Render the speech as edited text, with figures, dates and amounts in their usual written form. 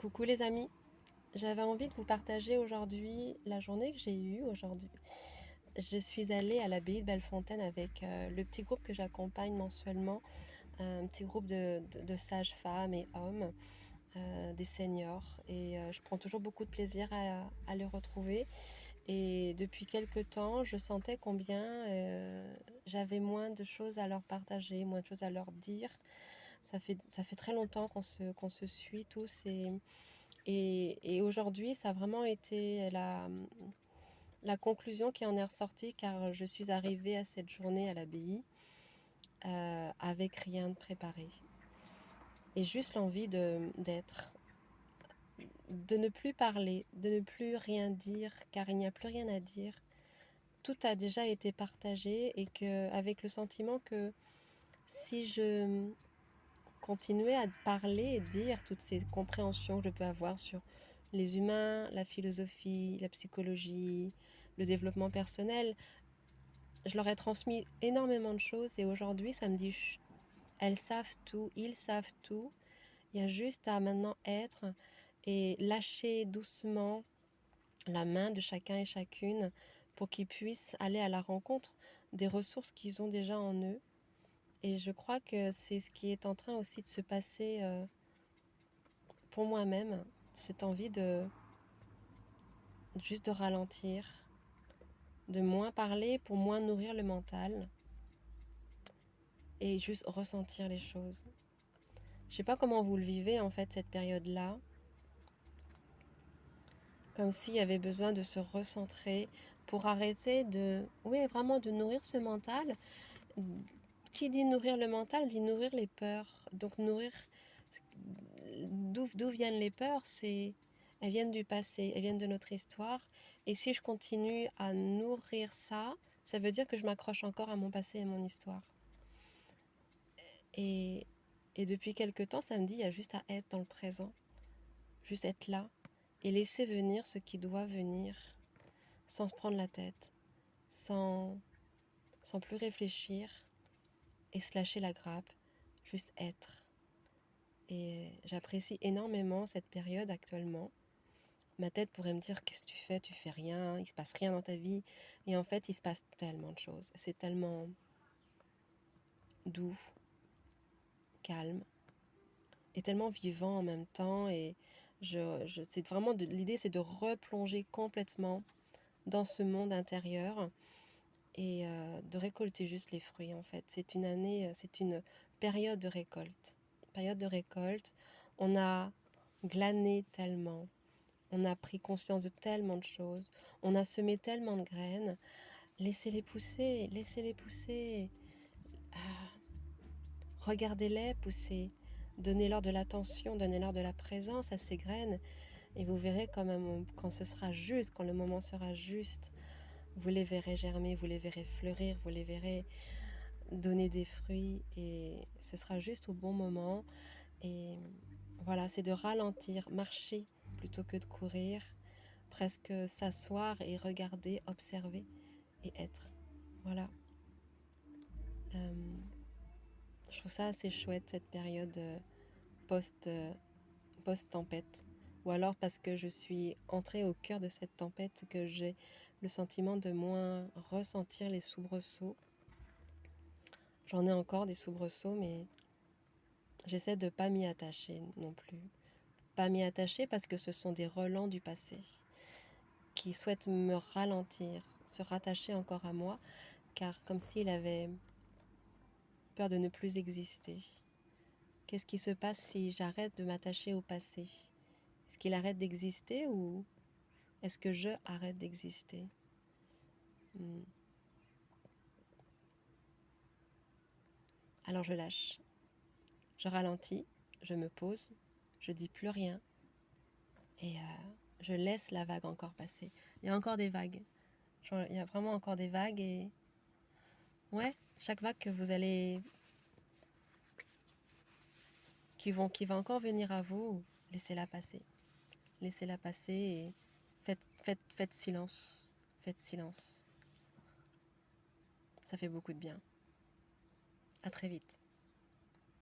Coucou les amis, j'avais envie de vous partager aujourd'hui la journée que j'ai eue aujourd'hui. Je suis allée à l'abbaye de Bellefontaine avec le petit groupe que j'accompagne mensuellement, un petit groupe de sages-femmes et hommes, des seniors. Et je prends toujours beaucoup de plaisir à les retrouver. Et depuis quelque temps, je sentais combien j'avais moins de choses à leur partager, moins de choses à leur dire. Ça fait très longtemps qu'on se suit tous et aujourd'hui, ça a vraiment été la conclusion qui en est ressortie car je suis arrivée à cette journée à l'abbaye avec rien de préparé et juste l'envie d'être, de ne plus parler, de ne plus rien dire car il n'y a plus rien à dire. Tout a déjà été partagé et avec le sentiment que si je continuer à parler et dire toutes ces compréhensions que je peux avoir sur les humains, la philosophie, la psychologie, le développement personnel. Je leur ai transmis énormément de choses et aujourd'hui, ça me dit, chut, elles savent tout, ils savent tout. Il y a juste à maintenant être et lâcher doucement la main de chacun et chacune pour qu'ils puissent aller à la rencontre des ressources qu'ils ont déjà en eux. Et je crois que c'est ce qui est en train aussi de se passer pour moi-même, cette envie de juste de ralentir, de moins parler pour moins nourrir le mental et juste ressentir les choses. Je sais pas comment vous le vivez en fait cette période-là, comme s'il y avait besoin de se recentrer pour arrêter oui, vraiment de nourrir ce mental. Qui dit nourrir le mental dit nourrir les peurs. Donc nourrir, d'où viennent les peurs, elles viennent du passé, elles viennent de notre histoire. Et si je continue à nourrir ça, ça veut dire que je m'accroche encore à mon passé et à mon histoire. Et, et depuis quelque temps, ça me dit, il y a juste à être dans le présent, juste être là et laisser venir ce qui doit venir, sans se prendre la tête, sans plus réfléchir et se lâcher la grappe, juste être. Et j'apprécie énormément cette période actuellement. Ma tête pourrait me dire, qu'est-ce que tu fais? Tu fais rien, il se passe rien dans ta vie. Et en fait, il se passe tellement de choses. C'est tellement doux, calme et tellement vivant en même temps. Et c'est vraiment l'idée, c'est de replonger complètement dans ce monde intérieur et de récolter juste les fruits en fait. C'est une année, c'est une période de récolte. Période de récolte. On a glané tellement. On a pris conscience de tellement de choses. On a semé tellement de graines. Laissez-les pousser, laissez-les pousser. Ah, regardez-les pousser. Donnez-leur de l'attention, donnez-leur de la présence à ces graines. Et vous verrez quand ce sera juste, quand le moment sera juste, vous les verrez germer, vous les verrez fleurir, vous les verrez donner des fruits. Et ce sera juste au bon moment. Et voilà, c'est de ralentir, marcher plutôt que de courir. Presque s'asseoir et regarder, observer et être. Voilà. Je trouve ça assez chouette cette période post, post-tempête. Ou alors parce que je suis entrée au cœur de cette tempête que j'ai le sentiment de moins ressentir les soubresauts. J'en ai encore des soubresauts, mais j'essaie de ne pas m'y attacher non plus. Pas m'y attacher parce que ce sont des relents du passé qui souhaitent me ralentir, se rattacher encore à moi, car comme s'il avait peur de ne plus exister. Qu'est-ce qui se passe si j'arrête de m'attacher au passé? Est-ce qu'il arrête d'exister ou est-ce que je arrête d'exister? Alors je lâche, je ralentis, je me pose, je dis plus rien et je laisse la vague encore passer. Il y a encore des vagues. Il y a vraiment encore des vagues et ouais, chaque vague que vous allez qui va encore venir à vous, laissez-la passer. Laissez-la passer et faites silence. Faites silence. Ça fait beaucoup de bien. À très vite.